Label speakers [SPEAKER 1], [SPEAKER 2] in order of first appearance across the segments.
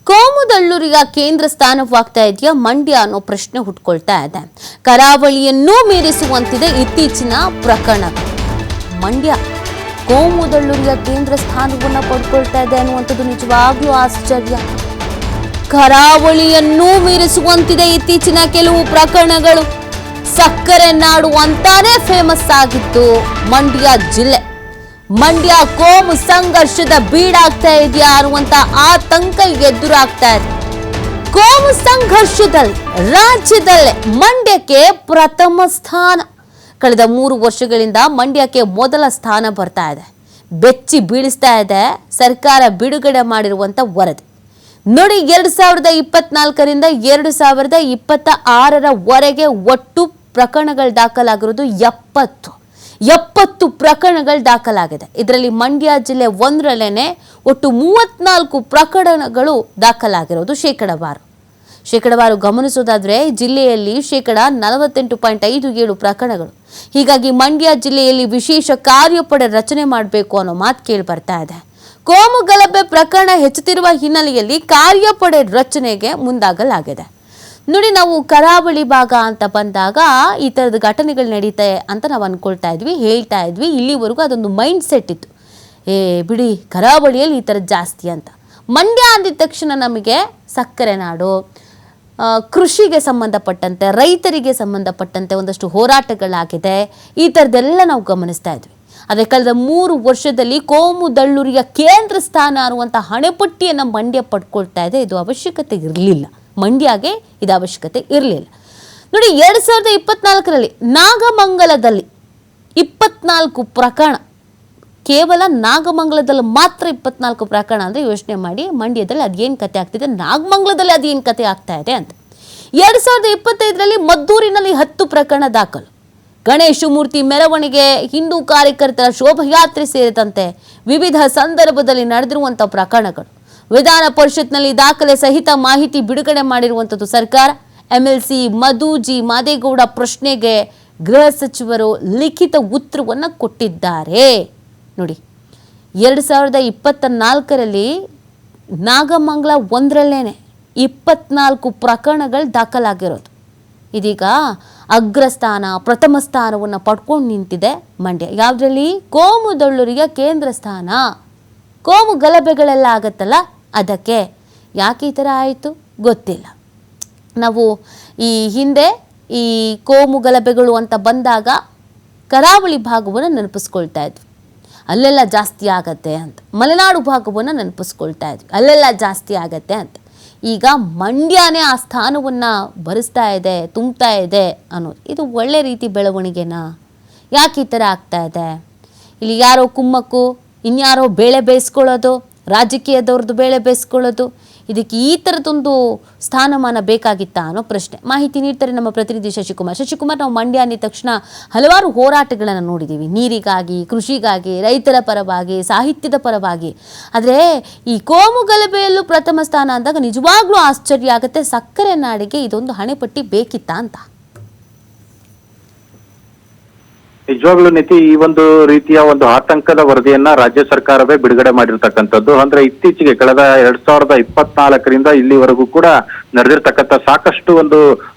[SPEAKER 1] ಕೋಮುದಳ್ಳೂರಿಯ ಕೇಂದ್ರ ಸ್ಥಾನವಾಗ್ತಾ ಇದೆಯಾ ಮಂಡ್ಯ ಅನ್ನೋ ಪ್ರಶ್ನೆ ಹುಟ್ಕೊಳ್ತಾ ಇದೆ. ಕರಾವಳಿಯನ್ನೂ ಮೀರಿಸುವಂತಿದೆ ಇತ್ತೀಚಿನ ಪ್ರಕರಣ. ಮಂಡ್ಯ ಕೋಮುದಳ್ಳೂರಿಯ ಕೇಂದ್ರ ಸ್ಥಾನವನ್ನ ಪಡ್ಕೊಳ್ತಾ ಇದೆ ಅನ್ನುವಂಥದ್ದು ನಿಜವಾಗ್ಲೂ ಆಶ್ಚರ್ಯ. ಕರಾವಳಿಯನ್ನೂ ಮೀರಿಸುವಂತಿದೆ ಇತ್ತೀಚಿನ ಕೆಲವು ಪ್ರಕರಣಗಳು. ಸಕ್ಕರೆ ನಾಡು ಅಂತಾನೆ ಫೇಮಸ್ ಆಗಿತ್ತು ಮಂಡ್ಯ ಜಿಲ್ಲೆ. ಮಂಡ್ಯ ಕೋಮು ಸಂಘರ್ಷದ ಬೀಡಾಗ್ತಾ ಇದೆಯಾ ಅನ್ನುವಂತ ಆತಂಕ ಎದುರಾಗ್ತಾ ಇದೆ. ಕೋಮು ಸಂಘರ್ಷದಲ್ಲಿ ರಾಜ್ಯದಲ್ಲೇ ಮಂಡ್ಯಕ್ಕೆ ಪ್ರಥಮ ಸ್ಥಾನ. ಕಳೆದ 3 ವರ್ಷಗಳಿಂದ ಮಂಡ್ಯಕ್ಕೆ ಮೊದಲ ಸ್ಥಾನ ಬರ್ತಾ ಇದೆ. ಬೆಚ್ಚಿ ಬೀಳಿಸ್ತಾ ಇದೆ ಸರ್ಕಾರ ಬಿಡುಗಡೆ ಮಾಡಿರುವಂತ ವರದಿ ನೋಡಿ. 2024ರಿಂದ 2026ರವರೆಗೆ ಒಟ್ಟು ಪ್ರಕರಣಗಳು ದಾಖಲಾಗಿರೋದು 70 ಪ್ರಕರಣಗಳು ದಾಖಲಾಗಿದೆ. ಇದರಲ್ಲಿ ಮಂಡ್ಯ ಜಿಲ್ಲೆ ಒಂದರಲ್ಲೇನೆ ಒಟ್ಟು 34 ಪ್ರಕರಣಗಳು ದಾಖಲಾಗಿರೋದು. ಶೇಕಡವಾರು ಗಮನಿಸೋದಾದ್ರೆ ಜಿಲ್ಲೆಯಲ್ಲಿ 48.57 ಪ್ರಕರಣಗಳು. ಹೀಗಾಗಿ ಮಂಡ್ಯ ಜಿಲ್ಲೆಯಲ್ಲಿ ವಿಶೇಷ ಕಾರ್ಯಪಡೆ ರಚನೆ ಮಾಡಬೇಕು ಅನ್ನೋ ಮಾತು ಕೇಳಿ ಬರ್ತಾ ಇದೆ. ಕೋಮು ಗಲಭೆ ಪ್ರಕರಣ ಹೆಚ್ಚುತ್ತಿರುವ ಹಿನ್ನೆಲೆಯಲ್ಲಿ ಕಾರ್ಯಪಡೆ ರಚನೆಗೆ ಮುಂದಾಗಲಾಗಿದೆ. ನೋಡಿ, ನಾವು ಕರಾವಳಿ ಭಾಗ ಅಂತ ಬಂದಾಗ ಈ ಥರದ ಘಟನೆಗಳು ನಡೀತೆ ಅಂತ ನಾವು ಅಂದ್ಕೊಳ್ತಾ ಇದ್ವಿ, ಹೇಳ್ತಾ ಇದ್ವಿ. ಇಲ್ಲಿವರೆಗೂ ಅದೊಂದು ಮೈಂಡ್ ಸೆಟ್ ಇತ್ತು, ಬಿಡಿ ಕರಾವಳಿಯಲ್ಲಿ ಈ ಥರದ್ದು ಜಾಸ್ತಿ ಅಂತ. ಮಂಡ್ಯ ಅಂದಿದ ತಕ್ಷಣ ನಮಗೆ ಸಕ್ಕರೆ ನಾಡು, ಕೃಷಿಗೆ ಸಂಬಂಧಪಟ್ಟಂತೆ ರೈತರಿಗೆ ಸಂಬಂಧಪಟ್ಟಂತೆ ಒಂದಷ್ಟು ಹೋರಾಟಗಳಾಗಿದೆ. ಈ ಥರದ್ದೆಲ್ಲ ನಾವು ಗಮನಿಸ್ತಾ ಇದ್ವಿ. ಆದರೆ ಕಳೆದ 3 ವರ್ಷದಲ್ಲಿ ಕೋಮುದಳ್ಳೂರಿಯ ಕೇಂದ್ರ ಸ್ಥಾನ ಅನ್ನುವಂಥ ಹಣೆಪಟ್ಟಿಯನ್ನು ಮಂಡ್ಯ ಪಡ್ಕೊಳ್ತಾ ಇದೆ. ಇದು ಅವಶ್ಯಕತೆ ಇರಲಿಲ್ಲ, ಮಂಡ್ಯಗೆ ಇದು ಅವಶ್ಯಕತೆ ಇರಲಿಲ್ಲ. ನೋಡಿ, 2024ರಲ್ಲಿ ನಾಗಮಂಗಲದಲ್ಲಿ 24 ಪ್ರಕರಣ, ಕೇವಲ ನಾಗಮಂಗಲದಲ್ಲಿ ಮಾತ್ರ 24 ಪ್ರಕರಣ. ಅಂದರೆ ಯೋಚನೆ ಮಾಡಿ, ಮಂಡ್ಯದಲ್ಲಿ ಅದೇನು ಕತೆ ಆಗ್ತಿದೆ, ನಾಗಮಂಗಲದಲ್ಲಿ ಅದೇನು ಕತೆ ಆಗ್ತಾ ಇದೆ ಅಂತ. 2025ರಲ್ಲಿ ಮದ್ದೂರಿನಲ್ಲಿ 10 ಪ್ರಕರಣ ದಾಖಲು. ಗಣೇಶ ಮೂರ್ತಿ ಮೆರವಣಿಗೆ, ಹಿಂದೂ ಕಾರ್ಯಕರ್ತರ ಶೋಭಯಾತ್ರೆ ಸೇರಿದಂತೆ ವಿವಿಧ ಸಂದರ್ಭದಲ್ಲಿ ನಡೆದಿರುವಂಥ ಪ್ರಕರಣಗಳು. ವಿಧಾನ ಪರಿಷತ್ನಲ್ಲಿ ದಾಖಲೆ ಸಹಿತ ಮಾಹಿತಿ ಬಿಡುಗಡೆ ಮಾಡಿರುವಂಥದ್ದು ಸರ್ಕಾರ. MLC ಮಧುಜಿ ಮಾದೇಗೌಡ ಪ್ರಶ್ನೆಗೆ ಗೃಹ ಸಚಿವರು ಲಿಖಿತ ಉತ್ತರವನ್ನು ಕೊಟ್ಟಿದ್ದಾರೆ. ನೋಡಿ, 2024ರಲ್ಲಿ ನಾಗಮಂಗಲ ಒಂದರಲ್ಲೇನೆ 24 ಪ್ರಕರಣಗಳು ದಾಖಲಾಗಿರೋದು. ಇದೀಗ ಅಗ್ರಸ್ಥಾನ, ಪ್ರಥಮ ಸ್ಥಾನವನ್ನು ಪಡ್ಕೊಂಡು ನಿಂತಿದೆ ಮಂಡ್ಯ. ಯಾವುದರಲ್ಲಿ? ಕೋಮುದಳ್ಳೂರಿಯ ಕೇಂದ್ರ ಸ್ಥಾನ. ಕೋಮು ಗಲಭೆಗಳೆಲ್ಲ ಆಗತ್ತಲ್ಲ, ಅದಕ್ಕೆ. ಯಾಕೆ ಈ ಥರ ಆಯಿತು ಗೊತ್ತಿಲ್ಲ. ನಾವು ಈ ಹಿಂದೆ ಈ ಕೋಮು ಗಲಭೆಗಳು ಅಂತ ಬಂದಾಗ ಕರಾವಳಿ ಭಾಗವನ್ನು ನೆನಪಿಸ್ಕೊಳ್ತಾ ಇದ್ವಿ, ಅಲ್ಲೆಲ್ಲ ಜಾಸ್ತಿ ಆಗತ್ತೆ ಅಂತ. ಮಲೆನಾಡು ಭಾಗವನ್ನು ನೆನಪಿಸ್ಕೊಳ್ತಾ ಇದ್ವಿ, ಅಲ್ಲೆಲ್ಲ ಜಾಸ್ತಿ ಆಗತ್ತೆ ಅಂತ. ಈಗ ಮಂಡ್ಯನೇ ಆ ಸ್ಥಾನವನ್ನು ಭರಿಸ್ತಾ ಇದೆ, ತುಂಬ್ತಾ ಇದೆ ಅನ್ನೋದು ಇದು ಒಳ್ಳೆ ರೀತಿ ಬೆಳವಣಿಗೆನಾ? ಯಾಕೆ ಈ ಥರ ಆಗ್ತಾ ಇದೆ? ಇಲ್ಲಿ ಯಾರೋ ಕುಮ್ಮಕ್ಕು, ಇನ್ಯಾರೋ ಬೇಳೆ ಬೇಯಿಸ್ಕೊಳ್ಳೋದು, ರಾಜಕೀಯದವ್ರದ್ದು ಬೇಳೆ ಬೇಯಿಸ್ಕೊಳ್ಳೋದು, ಇದಕ್ಕೆ ಈ ಥರದೊಂದು ಸ್ಥಾನಮಾನ ಬೇಕಾಗಿತ್ತಾ ಅನ್ನೋ ಪ್ರಶ್ನೆ. ಮಾಹಿತಿ ನೀಡ್ತಾರೆ ನಮ್ಮ ಪ್ರತಿನಿಧಿ ಶಶಿಕುಮಾರ್. ನಾವು ಮಂಡ್ಯ ಅಂದ ತಕ್ಷಣ ಹಲವಾರು ಹೋರಾಟಗಳನ್ನು ನೋಡಿದ್ದೀವಿ, ನೀರಿಗಾಗಿ, ಕೃಷಿಗಾಗಿ, ರೈತರ ಪರವಾಗಿ, ಸಾಹಿತ್ಯದ ಪರವಾಗಿ. ಆದರೆ ಈ ಕೋಮು ಗಲಭೆಯಲ್ಲೂ ಪ್ರಥಮ ಸ್ಥಾನ ಅಂದಾಗ ನಿಜವಾಗ್ಲೂ ಆಶ್ಚರ್ಯ ಆಗುತ್ತೆ. ಸಕ್ಕರೆ ನಾಡಿಗೆ ಇದೊಂದು ಹಣೆಪಟ್ಟಿ ಬೇಕಿತ್ತಾ ಅಂತ.
[SPEAKER 2] ನಿಜವಾಗ್ಲೂ ನೀತಿ, ಈ ಒಂದು ರೀತಿಯ ಒಂದು ಆತಂಕದ ವರದಿಯನ್ನ ರಾಜ್ಯ ಸರ್ಕಾರವೇ ಬಿಡುಗಡೆ ಮಾಡಿರ್ತಕ್ಕಂಥದ್ದು. ಅಂದ್ರೆ ಇತ್ತೀಚೆಗೆ ಕಳೆದ 2024ರಿಂದ ಇಲ್ಲಿವರೆಗೂ ಕೂಡ ನಡೆದಿರ್ತಕ್ಕಂಥ ಸಾಕಷ್ಟು ಒಂದು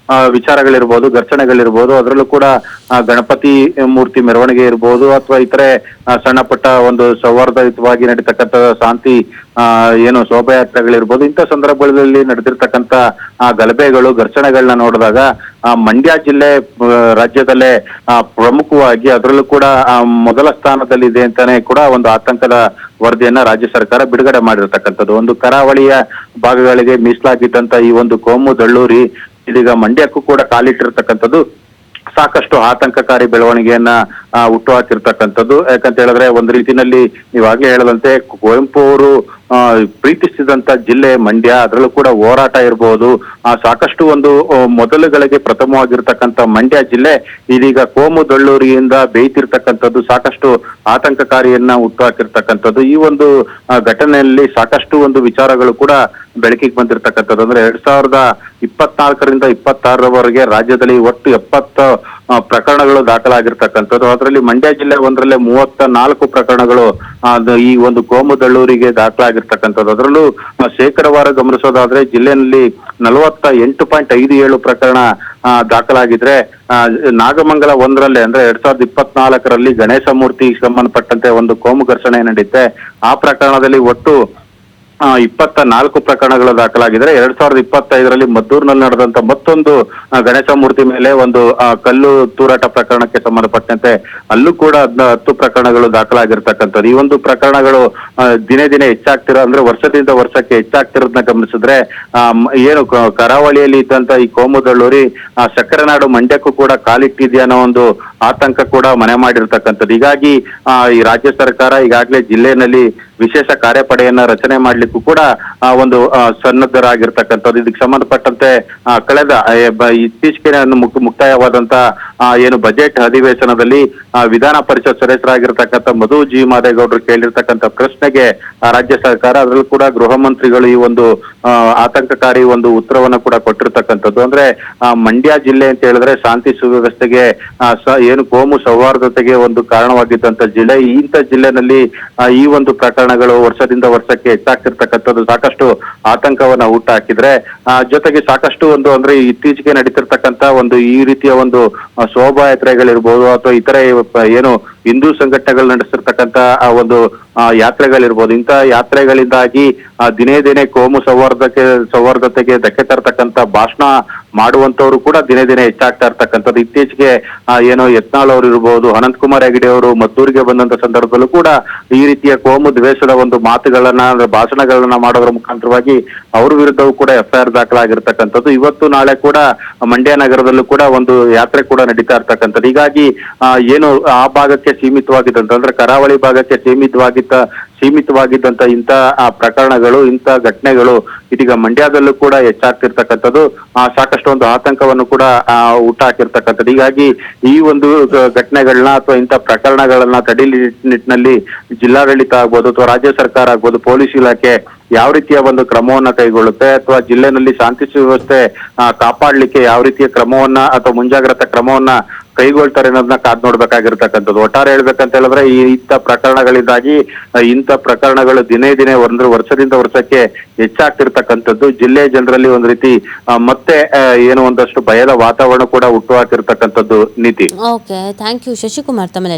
[SPEAKER 2] ವಿಚಾರಗಳಿರ್ಬೋದು, ಘರ್ಷಣೆಗಳಿರ್ಬೋದು, ಅದರಲ್ಲೂ ಕೂಡ ಗಣಪತಿ ಮೂರ್ತಿ ಮೆರವಣಿಗೆ ಇರ್ಬೋದು, ಅಥವಾ ಇತರೆ ಸಣ್ಣ ಪಟ್ಟ ಒಂದು ಸೌಹಾರ್ದಯುತವಾಗಿ ನಡೀತಕ್ಕಂಥ ಶಾಂತಿ ಏನು ಶೋಭಾಯಾತ್ರೆಗಳಿರ್ಬೋದು, ಇಂಥ ಸಂದರ್ಭಗಳಲ್ಲಿ ನಡೆದಿರ್ತಕ್ಕಂಥ ಗಲಭೆಗಳು, ಘರ್ಷಣೆಗಳನ್ನ ನೋಡಿದಾಗ ಮಂಡ್ಯ ಜಿಲ್ಲೆ ರಾಜ್ಯದಲ್ಲೇ ಪ್ರಮುಖವಾಗಿ, ಅದರಲ್ಲೂ ಕೂಡ ಮೊದಲ ಸ್ಥಾನದಲ್ಲಿದೆ ಅಂತಾನೆ ಕೂಡ ಒಂದು ಆತಂಕದ ವರದಿಯನ್ನ ರಾಜ್ಯ ಸರ್ಕಾರ ಬಿಡುಗಡೆ ಮಾಡಿರ್ತಕ್ಕಂಥದ್ದು. ಒಂದು ಕರಾವಳಿಯ ಭಾಗಗಳಿಗೆ ಮೀಸಲಾಗಿದ್ದಂತ ಈ ಒಂದು ಕೋಮುದಳ್ಳೂರಿ ಇದೀಗ ಮಂಡ್ಯಕ್ಕೂ ಕೂಡ ಕಾಲಿಟ್ಟಿರ್ತಕ್ಕಂಥದ್ದು ಸಾಕಷ್ಟು ಆತಂಕಕಾರಿ ಬೆಳವಣಿಗೆಯನ್ನ ಹುಟ್ಟು ಹಾಕಿರ್ತಕ್ಕಂಥದ್ದು. ಯಾಕಂತ ಹೇಳಿದ್ರೆ, ಒಂದು ರೀತಿನಲ್ಲಿ ನೀವಾಗ್ಲೇ ಹೇಳದಂತೆ ಕುವೆಂಪು ಅವರು ಪ್ರೀತಿಸಿದಂತ ಜಿಲ್ಲೆ ಮಂಡ್ಯ, ಅದರಲ್ಲೂ ಕೂಡ ಹೋರಾಟ ಇರಬಹುದು, ಸಾಕಷ್ಟು ಒಂದು ಮೊದಲುಗಳಿಗೆ ಪ್ರಥಮವಾಗಿರ್ತಕ್ಕಂಥ ಮಂಡ್ಯ ಜಿಲ್ಲೆ ಇದೀಗ ಕೋಮುದಳ್ಳೂರಿಯಿಂದ ಬೇಯ್ತಿರ್ತಕ್ಕಂಥದ್ದು ಸಾಕಷ್ಟು ಆತಂಕಕಾರಿಯನ್ನ ಹುಟ್ಟು ಹಾಕಿರ್ತಕ್ಕಂಥದ್ದು. ಈ ಒಂದು ಘಟನೆಯಲ್ಲಿ ಸಾಕಷ್ಟು ಒಂದು ವಿಚಾರಗಳು ಕೂಡ ಬೆಳಕಿಗೆ ಬಂದಿರತಕ್ಕಂಥದ್ದು. ಅಂದ್ರೆ 2024ರಿಂದ 26ರವರೆಗೆ ರಾಜ್ಯದಲ್ಲಿ ಒಟ್ಟು ಪ್ರಕರಣಗಳು ದಾಖಲಾಗಿರ್ತಕ್ಕಂಥದ್ದು. ಅದರಲ್ಲಿ ಮಂಡ್ಯ ಜಿಲ್ಲೆ ಒಂದರಲ್ಲೇ 34 ಪ್ರಕರಣಗಳು ಈ ಒಂದು ಕೋಮು ದಳ್ಳೂರಿಗೆ ದಾಖಲಾಗಿರ್ತಕ್ಕಂಥದ್ದು. ಅದರಲ್ಲೂ ಶೇಕಡಾವಾರು ಗಮನಿಸೋದಾದ್ರೆ ಜಿಲ್ಲೆಯಲ್ಲಿ 48.57 ಪ್ರಕರಣ ದಾಖಲಾಗಿದ್ರೆ ನಾಗಮಂಗಲ ಒಂದರಲ್ಲೇ ಅಂದ್ರೆ 2024ರಲ್ಲಿ ಗಣೇಶ ಮೂರ್ತಿ ಸಂಬಂಧಪಟ್ಟಂತೆ ಒಂದು ಕೋಮು ಘರ್ಷಣೆ ನಡೆಯುತ್ತೆ. ಆ ಪ್ರಕರಣದಲ್ಲಿ ಒಟ್ಟು 24 ಪ್ರಕರಣಗಳು ದಾಖಲಾಗಿದ್ರೆ 2025ರಲ್ಲಿ ಮದ್ದೂರಿನಲ್ಲಿ ನಡೆದಂತ ಮತ್ತೊಂದು ಗಣೇಶ ಮೂರ್ತಿ ಮೇಲೆ ಒಂದು ಕಲ್ಲು ತೂರಾಟ ಪ್ರಕರಣಕ್ಕೆ ಸಂಬಂಧಪಟ್ಟಂತೆ ಅಲ್ಲೂ ಕೂಡ 10 ಪ್ರಕರಣಗಳು ದಾಖಲಾಗಿರ್ತಕ್ಕಂಥದ್ದು. ಈ ಒಂದು ಪ್ರಕರಣಗಳು ದಿನೇ ದಿನೇ ಹೆಚ್ಚಾಗ್ತಿರೋ ಅಂದ್ರೆ ವರ್ಷದಿಂದ ವರ್ಷಕ್ಕೆ ಹೆಚ್ಚಾಗ್ತಿರೋದನ್ನ ಗಮನಿಸಿದ್ರೆ ಏನು ಕರಾವಳಿಯಲ್ಲಿ ಇದ್ದಂತ ಈ ಕೋಮು ದಳ್ಳೂರಿ ಸಕ್ಕರೆ ಮಂಡ್ಯಕ್ಕೂ ಕೂಡ ಕಾಲಿಟ್ಟಿದ್ಯಾ ಅನ್ನೋ ಒಂದು ಆತಂಕ ಕೂಡ ಮನೆ ಮಾಡಿರ್ತಕ್ಕಂಥದ್ದು. ಹೀಗಾಗಿ ಈ ರಾಜ್ಯ ಸರ್ಕಾರ ಈಗಾಗಲೇ ಜಿಲ್ಲೆಯಲ್ಲಿ ವಿಶೇಷ ಕಾರ್ಯಪಡೆಯನ್ನ ರಚನೆ ಮಾಡ್ಲಿಕ್ಕೂ ಕೂಡ ಒಂದು ಸನ್ನದ್ಧರಾಗಿರ್ತಕ್ಕಂಥದ್ದು. ಇದಕ್ಕೆ ಸಂಬಂಧಪಟ್ಟಂತೆ ಕಳೆದ ಇತ್ತೀಚೆಗೆ ಮುಕ್ತಾಯವಾದಂತ ಏನು ಬಜೆಟ್ ಅಧಿವೇಶನದಲ್ಲಿ ವಿಧಾನ ಪರಿಷತ್ ಸದಸ್ಯರಾಗಿರ್ತಕ್ಕಂಥ ಮಧು ಜಿ ಮಾದೇಗೌಡರು ಕೇಳಿರ್ತಕ್ಕಂಥ ಪ್ರಶ್ನೆಗೆ ರಾಜ್ಯ ಸರ್ಕಾರ ಅದರಲ್ಲೂ ಕೂಡ ಗೃಹ ಮಂತ್ರಿಗಳು ಈ ಒಂದು ಆತಂಕಕಾರಿ ಒಂದು ಉತ್ತರವನ್ನ ಕೂಡ ಕೊಟ್ಟಿರ್ತಕ್ಕಂಥದ್ದು. ಅಂದ್ರೆ ಮಂಡ್ಯ ಜಿಲ್ಲೆ ಅಂತ ಹೇಳಿದ್ರೆ ಶಾಂತಿ ಸುವ್ಯವಸ್ಥೆಗೆ ಏನು ಕೋಮು ಸೌಹಾರ್ದತೆಗೆ ಒಂದು ಕಾರಣವಾಗಿದ್ದಂತ ಜಿಲ್ಲೆ. ಇಂಥ ಜಿಲ್ಲೆನಲ್ಲಿ ಈ ಒಂದು ಪ್ರಕರಣಗಳು ವರ್ಷದಿಂದ ವರ್ಷಕ್ಕೆ ಹೆಚ್ಚಾಗ್ತಿರ್ತಕ್ಕಂಥದ್ದು ಸಾಕಷ್ಟು ಆತಂಕವನ್ನ ಹುಟ್ಟು ಹಾಕಿದ್ರೆ ಜೊತೆಗೆ ಸಾಕಷ್ಟು ಒಂದು ಅಂದ್ರೆ ಇತ್ತೀಚೆಗೆ ನಡೀತಿರ್ತಕ್ಕಂಥ ಒಂದು ಈ ರೀತಿಯ ಒಂದು ಶೋಭಾಯಾತ್ರೆಗಳಿರ್ಬೋದು ಅಥವಾ ಇತರೆ ಏನು ಹಿಂದೂ ಸಂಘಟನೆಗಳು ನಡೆಸಿರ್ತಕ್ಕಂಥ ಒಂದು ಯಾತ್ರೆಗಳಿರ್ಬೋದು. ಇಂಥ ಯಾತ್ರೆಗಳಿಂದಾಗಿ ದಿನೇ ದಿನೇ ಕೋಮು ಸೌಹಾರ್ದತೆಗೆ ಧಕ್ಕೆ ತರ್ತಕ್ಕಂಥ ಭಾಷಣ ಮಾಡುವಂತವ್ರು ಕೂಡ ದಿನೇ ದಿನೇ ಹೆಚ್ಚಾಗ್ತಾ ಇರ್ತಕ್ಕಂಥದ್ದು. ಇತ್ತೀಚೆಗೆ ಏನೋ ಯತ್ನಾಳ್ ಅವರು ಇರ್ಬೋದು, ಅನಂತಕುಮಾರ್ ಹೆಗಡೆ ಅವರು ಮದ್ದೂರಿಗೆ ಬಂದಂತ ಸಂದರ್ಭದಲ್ಲೂ ಕೂಡ ಈ ರೀತಿಯ ಕೋಮು ದ್ವೇಷದ ಒಂದು ಮಾತುಗಳನ್ನ ಭಾಷಣಗಳನ್ನ ಮಾಡೋದ್ರ ಮುಖಾಂತರವಾಗಿ ಅವ್ರ ವಿರುದ್ಧವೂ ಕೂಡ FIR ದಾಖಲಾಗಿರ್ತಕ್ಕಂಥದ್ದು. ಇವತ್ತು ನಾಳೆ ಕೂಡ ಮಂಡ್ಯ ನಗರದಲ್ಲೂ ಕೂಡ ಒಂದು ಯಾತ್ರೆ ಕೂಡ ನಡೀತಾ ಇರ್ತಕ್ಕಂಥದ್ದು. ಹೀಗಾಗಿ ಏನು ಆ ಭಾಗಕ್ಕೆ ಸೀಮಿತವಾಗಿದ್ದಂತ ಅಂದ್ರೆ ಕರಾವಳಿ ಭಾಗಕ್ಕೆ ಸೀಮಿತವಾಗಿದ್ದಂತ ಇಂಥ ಪ್ರಕರಣಗಳು ಇಂಥ ಘಟನೆಗಳು ಇದೀಗ ಮಂಡ್ಯದಲ್ಲೂ ಕೂಡ ಹೆಚ್ಚಾಗ್ತಿರ್ತಕ್ಕಂಥದ್ದು ಸಾಕಷ್ಟು ಒಂದು ಆತಂಕವನ್ನು ಕೂಡ ಹುಟ್ಟಾಕಿರ್ತಕ್ಕಂಥದ್ದು. ಹೀಗಾಗಿ ಈ ಒಂದು ಘಟನೆಗಳನ್ನ ಅಥವಾ ಇಂಥ ಪ್ರಕರಣಗಳನ್ನ ತಡೀಲಿ ನಿಟ್ಟಿನಲ್ಲಿ ಜಿಲ್ಲಾಡಳಿತ ಆಗ್ಬೋದು ಅಥವಾ ರಾಜ್ಯ ಸರ್ಕಾರ ಆಗ್ಬೋದು, ಪೊಲೀಸ್ ಇಲಾಖೆ ಯಾವ ರೀತಿಯ ಒಂದು ಕ್ರಮವನ್ನ ಕೈಗೊಳ್ಳುತ್ತೆ ಅಥವಾ ಜಿಲ್ಲೆನಲ್ಲಿ ಶಾಂತಿ ಸುವ್ಯವಸ್ಥೆ ಕಾಪಾಡ್ಲಿಕ್ಕೆ ಯಾವ ರೀತಿಯ ಕ್ರಮವನ್ನ ಅಥವಾ ಮುಂಜಾಗ್ರತಾ ಕ್ರಮವನ್ನ ಕೈಗೊಳ್ತಾರೆ ಅನ್ನೋದನ್ನ ಕಾದ್ ನೋಡ್ಬೇಕಾಗಿರ್ತಕ್ಕಂಥದ್ದು. ಒಟ್ಟಾರೆ ಹೇಳ್ಬೇಕಂತ ಹೇಳಿದ್ರೆ ಇಂಥ ಪ್ರಕರಣಗಳಿಂದಾಗಿ ಇಂಥ ಪ್ರಕರಣಗಳು ದಿನೇ ದಿನೇ ಒಂದು ವರ್ಷದಿಂದ ವರ್ಷಕ್ಕೆ ಹೆಚ್ಚಾಗ್ತಿರ್ತಕ್ಕಂಥದ್ದು ಜಿಲ್ಲೆಯ ಜನರಲ್ಲಿ ಒಂದು ರೀತಿ ಮತ್ತೆ ಏನು ಒಂದಷ್ಟು ಭಯದ ವಾತಾವರಣ ಕೂಡ ಹುಟ್ಟು ಹಾಕಿರ್ತಕ್ಕಂಥದ್ದು. ನೀತಿ.
[SPEAKER 1] ಓಕೆ, ಥ್ಯಾಂಕ್ ಯು ಶಶಿಕುಮಾರ್ ತಮ್ಮ